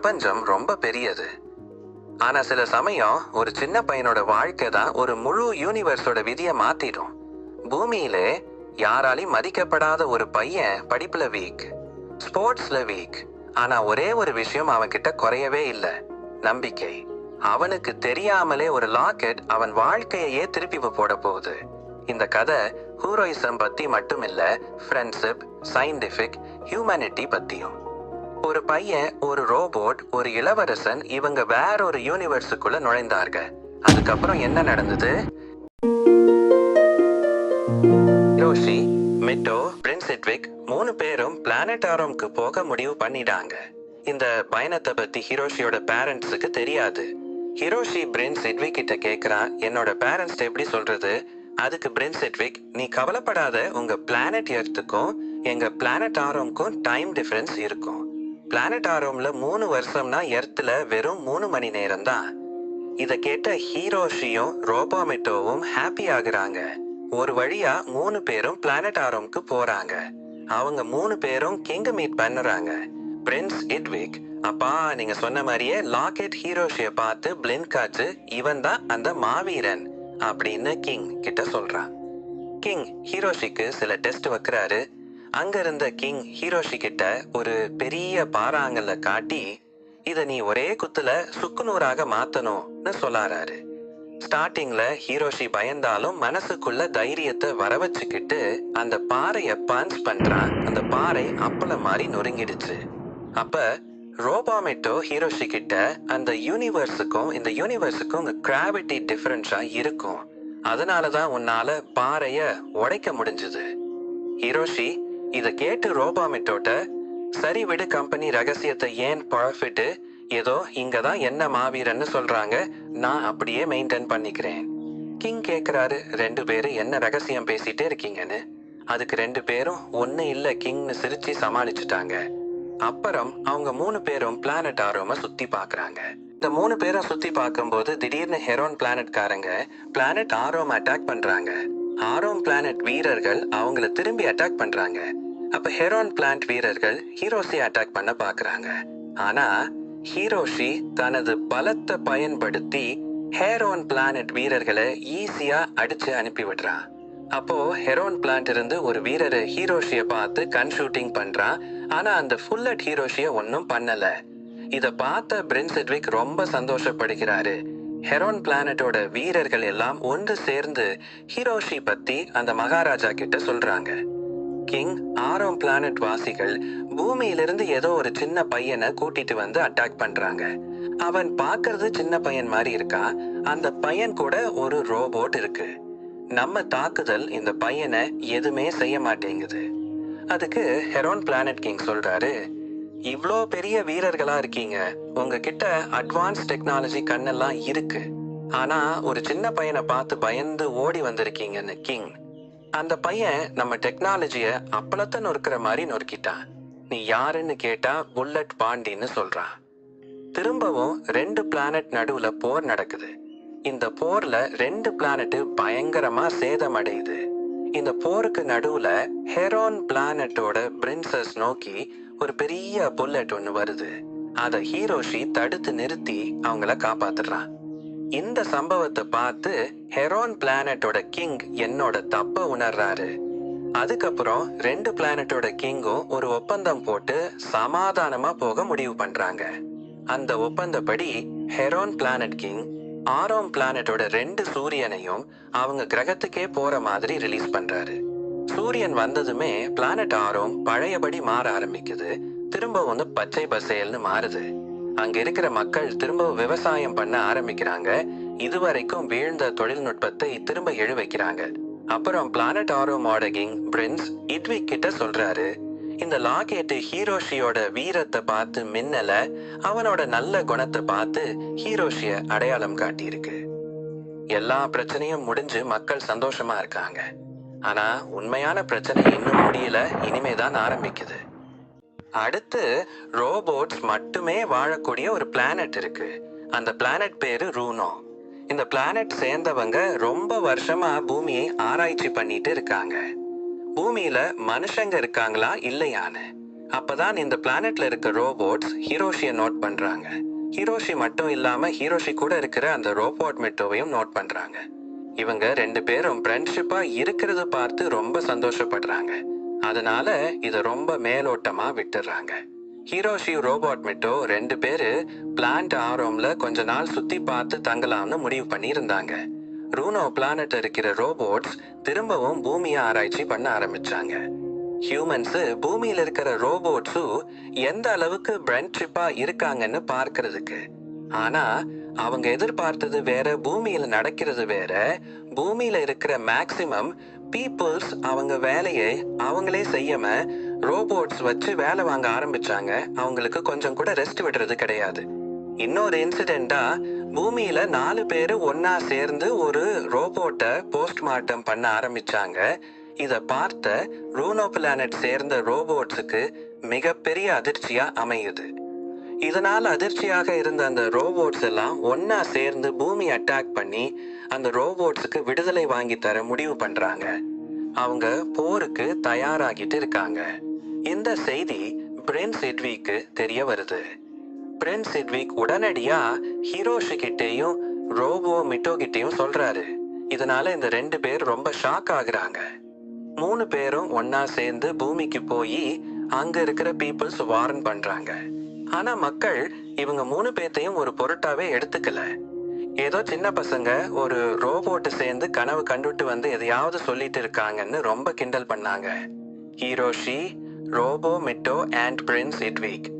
பிரபஞ்சம் ரொம்ப பெரியது. ஆனா சில சமயம் ஒரு சின்ன பையனோட வாழ்க்கை தான் ஒரு முழு யூனிவர்ஸோட விதியை மாத்திடும். பூமியிலே யாராலையும் மதிக்கப்படாத ஒரு பையன் படிப்புல வீக், ஸ்போர்ட்ஸ்ல வீக். ஆனா ஒரே ஒரு விஷயம் அவன்கிட்ட குறையவே இல்லை, நம்பிக்கை. அவனுக்கு தெரியாமலே ஒரு லாக்கெட் அவன் வாழ்க்கையே திருப்பி போட போகுது. இந்த கதை ஹீரோயிசம் பத்தி மட்டும் இல்ல, ஃப்ரெண்ட்ஷிப், சயின்டிபிக், ஹியூமனிட்டி பத்தியும். ஒரு பையன், ஒரு ரோபோட், ஒரு இளவரசன், இவங்க வேற ஒரு யூனிவர்ஸுக்குள்ள நுழைந்தாங்க. அதுக்கப்புறம் என்ன நடந்தது? ஹிரோஷி, மிட்டோ, பிரின்ஸ் எட்விக் 3 பேரும் பிளானட்டாரம்க்கு போக முடிவு பண்ணிட்டாங்க. இந்த பயணத்தை பத்தி ஹிரோஷியோட பேரண்ட்ஸுக்கு தெரியாது. ஹிரோஷி பிரின்ஸ் எட்விக் கிட்ட கேக்குறான், என்னோட பேரண்ட்ஸ் எப்படி சொல்றது? அதுக்கு பிரின்ஸ் எட்விக், நீ கவலைப்படாத, உங்க பிளானட் எர்த்துக்கும் எங்க பிளானட்டாரம்க்கும் டைம் டிஃபரன்ஸ் இருக்கும். பிளானட்டாரம்ல 3 வருஷம்னா எர்த்துல வெறும் 3 மணி நேரம் தான். இத கேட்ட ஹிரோஷியும் ரோபோமிட்டோவும் ஹாப்பி ஆகுறாங்க. ஒரு வழியா 3 பேரும் பிளானட்டாரம்க்கு போறாங்க. அவங்க 3 பேரும் கிங் மீட் பண்ணுறாங்க. பிரின்ஸ் எட்விக், அப்பா நீங்க சொன்ன மாதிரியே லாக்கெட் ஹிரோஷிய பார்த்து பிளிங்க் ஆச்சு, இவன் தான் அந்த மாவீரன் அப்படின்னு கிங் கிட்ட சொல்றான். கிங் ஹிரோஷிக்கு சில டெஸ்ட் வைக்கிறாரு. அங்க இருந்த கிங் ஹிரோஷி கிட்ட ஒரு பெரிய பாறாங்கல்ல காட்டி, இத நீ ஒரே குத்துல சுக்குநூறாக மாத்தணும்னு சொல்லாராரு. ஸ்டார்டிங்ல ஹிரோஷி பயந்தாலும் மனசுக்குள்ள தைரியத்தை வர வச்சுக்கிட்டு அந்த பாறைய பஞ்ச் பண்றான். அந்த பாறை அப்பளம் மாதிரி நொறுங்கிடுச்சு. அப்ப ரோபோமிட்டோ ஹிரோஷி கிட்ட, அந்த யூனிவர்ஸுக்கும் இந்த யூனிவர்ஸுக்கும் கிராவிட்டி டிஃபரன்ஸா இருக்கும், அதனாலதான் உன்னால பாறைய உடைக்க முடிஞ்சது. ஹிரோஷி இத கேட்டு ரோபோமிட்டோட்ட, சரி விடு, கம்பெனி ரகசியத்தை ஏன் பழப்பிட்டு, ஏதோ இங்கதான் என்ன மாவீரன்னு சொல்றாங்க, நான் அப்படியே மெயின்டைன் பண்ணிக்கிறேன். கிங் கேக்குறாரு, 2 பேரும் என்ன ரகசியம் பேசிட்டே இருக்கீங்கன்னு. அதுக்கு 2 பேரும் ஒண்ணு இல்ல கிங்னு சிரிச்சு சமாளிச்சுட்டாங்க. அப்புறம் அவங்க 3 பேரும் பிளானட் ஆரோம சுத்தி பாக்குறாங்க. இந்த 3 பேரும் சுத்தி பார்க்கும்போது திடீர்னு ஹெரோன் பிளானட்காரங்க பிளானட் ஆரோம் அட்டாக் பண்றாங்க. ஆரோம் பிளானட் வீரர்கள் அவங்கள திரும்பி அட்டாக் பண்றாங்க. அப்ப ஹெரோன் பிளானட் வீரர்கள் ஹீரோஷி அட்டாக் பண்ண பாக்குறாங்க. ஆனா ஹீரோஷி தனது பலத்தை பயன்படுத்தி ஹெரோன் பிளானட் வீரர்களை ஈஸியா அடிச்சு அனுப்பி விடுறான். அப்போ ஹெரோன் பிளான்ட் இருந்து ஒரு வீரரை ஹீரோஷிய பார்த்து கன் ஷூட்டிங் பண்றான். ஆனா அந்த ஃபுல்லட் ஹீரோஷிய ஒன்னும் பண்ணல. இத பார்த்த பிரின்ஸ் எட்விக் ரொம்ப சந்தோஷப்படுகிறாரு. ஹெரோன் பிளானட்டோட வீரர்கள் எல்லாம் ஒன்று சேர்ந்து ஹீரோஷி பத்தி அந்த மகாராஜா கிட்ட சொல்றாங்க. கிங், ஆரோம் பிளானட் வாசிகள் பூமியிலிருந்து ஏதோ ஒரு சின்ன பையனை கூட்டிட்டு வந்து அட்டாக் பண்றாங்க. அவன் பார்க்கறது சின்ன பையன் மாதிரி இருக்கான். அந்த பையன் கூட ஒரு ரோபோட் இருக்கு. நம்ம தாக்குதல் இந்த பையனை எதுவுமே செய்ய மாட்டேங்குது. அதுக்கு ஹெரோன் பிளானட் கிங் சொல்றாரு, இவ்ளோ பெரிய வீரர்களா இருக்கீங்க, உங்ககிட்ட அட்வான்ஸ் டெக்னாலஜி கண்ணெல்லாம் இருக்கு, ஆனா ஒரு சின்ன பையனை பார்த்து பயந்து ஓடி வந்திருக்கீங்கன்னு. கிங், அந்த பையன் நம்ம டெக்னாலஜிய அப்பளத்தை நொறுக்கிற மாதிரி நொறுக்கிட்டான். நீ யாருன்னு கேட்டா புல்லட் பாண்டின்னு சொல்றான். திரும்பவும் 2 பிளானட் நடுவுல போர் நடக்குது. இந்த போர்ல 2 பிளானட் பயங்கரமா சேதமடையுது. இந்த போருக்கு நடுவுல ஹெரோன் பிளானட்டோட பிரின்சஸ் நோக்கி ஒரு பெரிய புல்லட் ஒண்ணு வருது. அத ஹீரோஷி தடுத்து நிறுத்தி அவங்கள காப்பாத்துறான். இந்த சம்பவத்தை பார்த்து ஹெரோன் பிளானட்டோட கிங் என்னோட தப்ப உணர்றாரு. அதுக்கப்புறம் 2 பிளானட்டோட கிங்கும் ஒரு ஒப்பந்தம் போட்டு சமாதானமா போக முடிவு பண்றாங்க. அந்த ஒப்பந்தப்படி ஹெரோன் பிளானட் கிங் ஆரோம் பிளானட்டோட 2 சூரியனையும் அவங்க கிரகத்துக்கே போற மாதிரி ரிலீஸ் பண்றாரு. சூரியன் வந்ததுமே பிளானட் ஆரோம் பழையபடி மாற ஆரம்பிக்குது. திரும்ப வந்து பச்சை பசேல்னு மாறுது. அங்க இருக்கிற மக்கள் திரும்ப விவசாயம் பண்ண ஆரம்பிக்கிறாங்க. இதுவரைக்கும் வீழ்ந்த தொழில்நுட்பத்தை திரும்ப எழு வைக்கிறாங்க. அப்புறம் பிளானட் ஆரோமோட கிங் பிரின்ஸ் எட்விக் கிட்ட சொல்றாரு, இந்த லாக்கெட்டு ஹீரோஷியோட வீரத்தை பார்த்து மின்னல, அவனோட நல்ல குணத்தை பார்த்து ஹீரோஷிய அடையாளம் காட்டியிருக்கு. எல்லா பிரச்சனையும் முடிஞ்சு மக்கள் சந்தோஷமா இருக்காங்க. ஆனா உண்மையான பிரச்சனை இன்னும் முடியல, இனிமேதான் ஆரம்பிக்குது. அடுத்து ரோபோட்ஸ் மட்டுமே வாழக்கூடிய ஒரு பிளானட் இருக்கு. அந்த பிளானட் பேரு ரூனோ. இந்த பிளானட் சேர்ந்தவங்க ரொம்ப வருஷமா பூமியை ஆராய்ச்சி பண்ணிட்டு இருக்காங்க. பூமியில மனுஷங்க இருக்காங்களா இல்லையான்னு. அப்பதான் இந்த பிளானட்ல இருக்க ரோபோட்ஸ் ஹிரோஷியை நோட் பண்றாங்க. ஹிரோஷி மட்டும் இல்லாம ஹிரோஷி கூட இருக்கிற அந்த ரோபோட் மெட்டோவையும் நோட் பண்றாங்க. இவங்க ரெண்டு பேரும் ஃப்ரெண்ட்ஷிப்பா இருக்கிறது பார்த்து ரொம்ப சந்தோஷப்படுறாங்க. அதனால இத ரொம்ப மேலோட்டமா விட்டுறாங்க. ஹிரோஷி ரோபோட் மெட்டோ ரெண்டு பேரு பிளான்ட் ஆரோம்ல கொஞ்ச நாள் சுத்தி பார்த்து தங்கலாம்னு முடிவு பண்ணி இருந்தாங்க. ரூனோ பிளானட் இருக்கிற ரோபோட்ஸ் திரும்பவும் பூமியை ஆராய்ச்சி பண்ண ஆரம்பிச்சாங்க. ஹியூமன்ஸ் பூமியில இருக்கிற ரோபோட்ஸும் எந்த அளவுக்கு ஃப்ரெண்ட்ஷிப்பா இருக்காங்கன்னு பார்க்கறதுக்கு. ஆனா அவங்க எதிர்பார்த்தது வேற, பூமியில நடக்கிறது வேற. பூமியில இருக்கிற மேக்சிமம் பீப்புள்ஸ் அவங்க வேலையை அவங்களே செய்யாம ரோபோட்ஸ் வச்சு வேலை வாங்க ஆரம்பிச்சாங்க. அவங்களுக்கு கொஞ்சம் கூட ரெஸ்ட் விடுறது கிடையாது. இன்னொரு இன்சிடென்டா, பூமியில 4 பேரு ஒன்னா சேர்ந்து ஒரு ரோபோட்டை போஸ்ட்மார்ட்டம் பண்ண ஆரம்பிச்சாங்க. இத பார்த்த ரூனோ பிளானட் சேர்ந்த ரோபோட்ஸுக்கு மிகப்பெரிய அதிர்ச்சியா அமையுது. இதனால அதிர்ச்சியாக இருந்த அந்த ரோபோட்ஸ் எல்லாம் ஒன்னா சேர்ந்து பூமி அட்டாக் பண்ணி அந்த ரோபோட்ஸுக்கு விடுதலை வாங்கி தர முடிவு பண்றாங்க. அவங்க போருக்கு தயாராகிட்டு இருக்காங்க. இந்த செய்தி பிரின்ஸ் எட்விக்கு தெரிய வருது. பிரின்ஸ் எட்விக் உடனடியா ஹிரோஷி கிட்டேயும் ரோபோ மிட்டோ கிட்டேயும் சொல்றாரு. இதனால இந்த 2 பேர் ரொம்ப ஷாக் ஆகுறாங்க. 3 பேரும் ஒன்னா சேர்ந்து பூமிக்கு போய் அங்க இருக்கிற பீப்புள்ஸ் வார்ன் பண்றாங்க. ஆனா மக்கள் இவங்க 3 பேர்த்தையும் ஒரு பொருட்டாவே எடுத்துக்கல. ஏதோ சின்ன பசங்க ஒரு ரோபோட்டு சேர்ந்து கனவு கண்டுட்டு வந்து எதையாவது சொல்லிட்டு இருக்காங்கன்னு ரொம்ப கிண்டல் பண்ணாங்க. ஹிரோஷி, ரோபோ மிட்டோ அண்ட் பிரின்ஸ் எட்விக்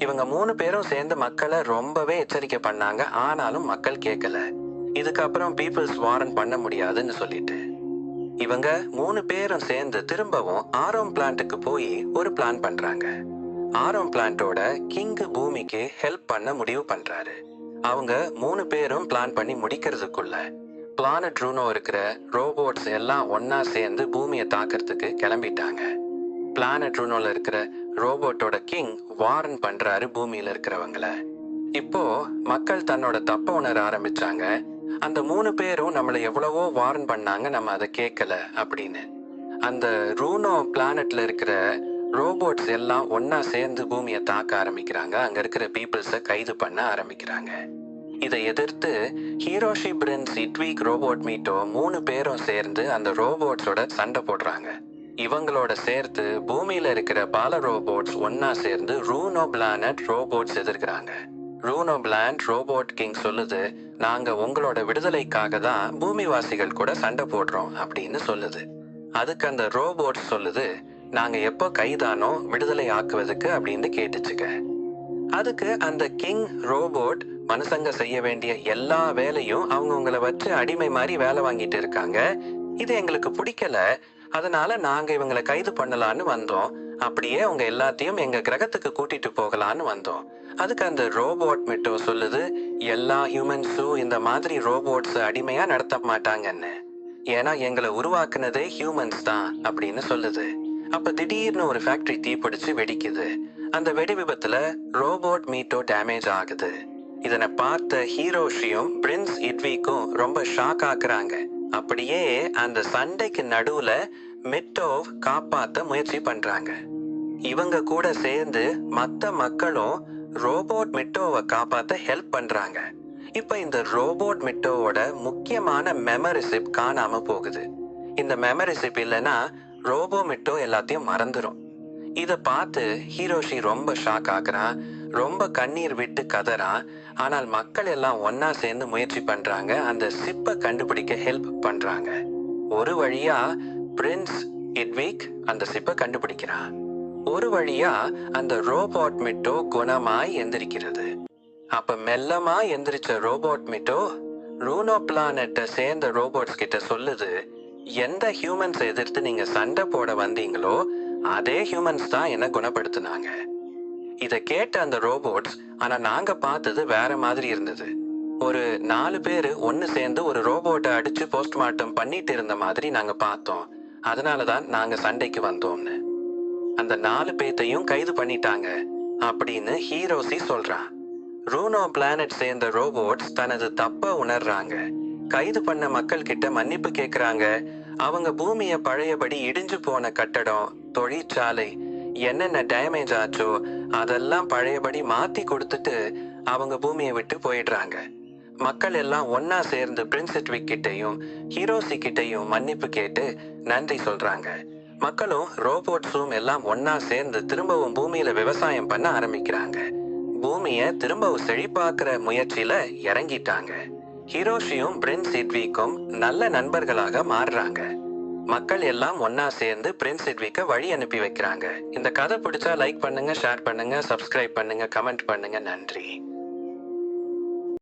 இவங்க 3 பேரும் சேர்ந்து மக்களை ரொம்பவே எச்சரிக்கை பண்ணாங்க. ஆனாலும் மக்கள் கேட்கல. இதுக்கப்புறம் பீப்புள்ஸ் வார்ன் பண்ண முடியாதுன்னு சொல்லிட்டு இவங்க 3 பேரும் சேர்ந்து திரும்பவும் ஆரோம் பிளான்ட்டுக்கு போய் ஒரு பிளான் பண்றாங்க. ஆரோம் பிளான்ட்டோட கிங் பூமிக்கு ஹெல்ப் பண்ண முடிவு பண்றாரு. அவங்க 3 பேரும் பிளான் பண்ணி முடிக்கிறதுக்குள்ள பிளானட் ரூனோ இருக்கிற ரோபோட்ஸ் எல்லாம் ஒன்னா சேர்ந்து பூமியை தாக்கிறதுக்கு கிளம்பிட்டாங்க. பிளானட் ரூனோல இருக்கிற ரோபோட்டோட கிங் வார்ன் பண்றாரு பூமியில இருக்கிறவங்கள. இப்போ மக்கள் தன்னோட தப்ப உணர ஆரம்பிச்சாங்க. அந்த 3 பேரும் நம்மளை எவ்வளவோ வார்ன் பண்ணாங்க, நம்ம அதை கேட்கல அப்படின்னு. அந்த ரூனோ பிளானட்ல இருக்கிற ரோபோட்ஸ் எல்லாம் ஒன்னா சேர்ந்து பூமியை தாக்க ஆரம்பிக்கிறாங்க. அங்க இருக்கிற பீப்புள்ஸை கைது பண்ண ஆரம்பிக்கிறாங்க. இதை எதிர்த்து ஹிரோஷி, பிரின்ஸ் எட்விக், ரோபோட் மீட்டோ 3 பேரும் சேர்ந்து அந்த ரோபோட்ஸோட சண்டை போடுறாங்க. இவங்களோட சேர்த்து பூமியில இருக்கிற பல ரோபோட்ஸ் ஒன்னா சேர்ந்து ரூனோ பிளானட் ரோபோட்ஸ் எதிர்க்கிறாங்க. ரூனோ பிளான்ட் ரோபோட் கிங் சொல்லுது, நாங்க உங்களோட விடுதலைக்காக தான் பூமிவாசிகள் கூட சண்டை போடுறோம் அப்படின்னு சொல்லுது. அதுக்கு அந்த ரோபோட் சொல்லுது, நாங்க எப்போ கைதானோ விடுதலை ஆக்குவதுக்கு அப்படின்னு கேட்டுச்சுக்க. அதுக்கு அந்த கிங் ரோபோட், மனுஷங்க செய்ய வேண்டிய எல்லா வேலையும் அவங்க உங்களை வச்சு அடிமை மாதிரி வேலை வாங்கிட்டு இருக்காங்க, இது எங்களுக்கு பிடிக்கல, அதனால நாங்க இவங்களை கைது பண்ணலான்னு வந்தோம், அப்படியே அவங்க எல்லாத்தையும் எங்க கிரகத்துக்கு கூட்டிட்டு போகலான்னு வந்தோம். அதுக்கு அந்த ரோபோட் மிட்டோ சொல்லுது, எல்லா ஹியூமன்ஸும் இந்த மாதிரி ரோபோட்ஸ் அடிமையா நடத்த மாட்டாங்கன்னு, ஏன்னா எங்களை உருவாக்குனதே ஹியூமன்ஸ் தான் அப்படின்னு சொல்லுது. அப்ப திடீர்னு ஒரு ஃபேக்டரி தீப்பிடிச்சு வெடிக்குது. அந்த வெடி விபத்துல ரோபோட் மீட்டோ டேமேஜ் ஆகுது. இதனை பார்த்த ஹிரோஷியும் பிரின்ஸ் எட்விக்கும் ரொம்ப ஷாக் ஆக்குறாங்க. அப்படியே அந்த சண்டைக்கு நடுவுல மிட்டோவ் காப்பாத்த முயற்சி பண்றாங்க. இவங்க கூட சேர்ந்து மத்த மக்களும் ரோபோட் மிட்டோவை காப்பாத்த ஹெல்ப் பண்றாங்க. இப்ப இந்த ரோபோட் மிட்டோவோட முக்கியமான மெமரி சிப் காணாம போகுது. இந்த மெமரி சிப் இல்லைன்னா ரோபோ மிட்டோ எல்லாத்தையும் மறந்துடும். இத பார்த்து ஹிரோஷி ரொம்ப ஷாக் ஆகுறான், ரொம்ப கண்ணீர் விட்டு கதறான். ஆனால் மக்கள் எல்லாம் ஒன்னா சேர்ந்து முயற்சி பண்றாங்க, அந்த சிப்பை கண்டுபிடிக்க ஹெல்ப் பண்றாங்க. ஒரு வழியா பிரின்ஸ் எட்விக் அந்த சிப்பை கண்டுபிடிக்கிறான். ஒரு வழியா அந்த ரோபோட் மிட்டோ குணமாய் எந்திரிக்கிறது. அப்ப மெல்லமா எந்திரிச்ச ரோபோட் மிட்டோ ரூனோ பிளானட்டை சேர்ந்த ரோபோட்ஸ் கிட்ட சொல்லுது, எந்த ஹியூமன்ஸ் எதிர்த்து நீங்க சண்டை போட வந்தீங்களோ அதே ஹியூமன்ஸ் தான் என்ன குணப்படுத்தினாங்க. இதை கேட்ட அந்த ரோபோட்ஸ், ஆனா நாங்க பார்த்தது வேற மாதிரி இருந்தது. ஒரு 4 பேரு ஒன்னு சேர்ந்து ஒரு ரோபோட்டை அடிச்சு போஸ்ட்மார்ட்டம் பண்ணிட்டு இருந்த மாதிரி நாங்க பார்த்தோம், அதனாலதான் நாங்க சண்டைக்கு வந்தோம்னு. அந்த 4 பேத்தையும் கைது பண்ணிட்டாங்க அப்படின்னு ஹீரோசி சொல்றான். ரூனோ பிளானட் சேர்ந்த ரோபோட்ஸ் தனது தப்ப உணர்றாங்க. கைது பண்ண மக்கள் கிட்ட மன்னிப்பு கேக்குறாங்க. அவங்க பூமியை பழையபடி இடிஞ்சு போன கட்டடம், தொழிற்சாலை என்னென்ன டேமேஜ் ஆச்சோ அதெல்லாம் பழையபடி மாத்தி கொடுத்துட்டு அவங்க பூமியை விட்டு போயிடுறாங்க. மக்கள் எல்லாம் ஒன்னா சேர்ந்து பிரின்ஸ் எட்விக் கிட்டையும் ஹீரோசி கிட்டையும் மன்னிப்பு கேட்டு நன்றி சொல்றாங்க. மக்களும் ரோபோட்ஸும் எல்லாம் ஒன்னா சேர்ந்து திரும்பவும் பூமியில விவசாயம் பண்ண ஆரம்பிக்கிறாங்க. பூமிய திரும்பவும் செழிப்பாக்குற முயற்சியில இறங்கிட்டாங்க. ஹிரோஷியும் பிரின்ஸ் எட்விக்கும் நல்ல நண்பர்களாக மாறுறாங்க. மக்கள் எல்லாம் ஒன்னா சேர்ந்து பிரின்ஸ் எட்விக்க வழி அனுப்பி வைக்கிறாங்க. இந்த கதை பிடிச்சா லைக் பண்ணுங்க, ஷேர் பண்ணுங்க, சப்ஸ்கிரைப் பண்ணுங்க, கமெண்ட் பண்ணுங்க. நன்றி.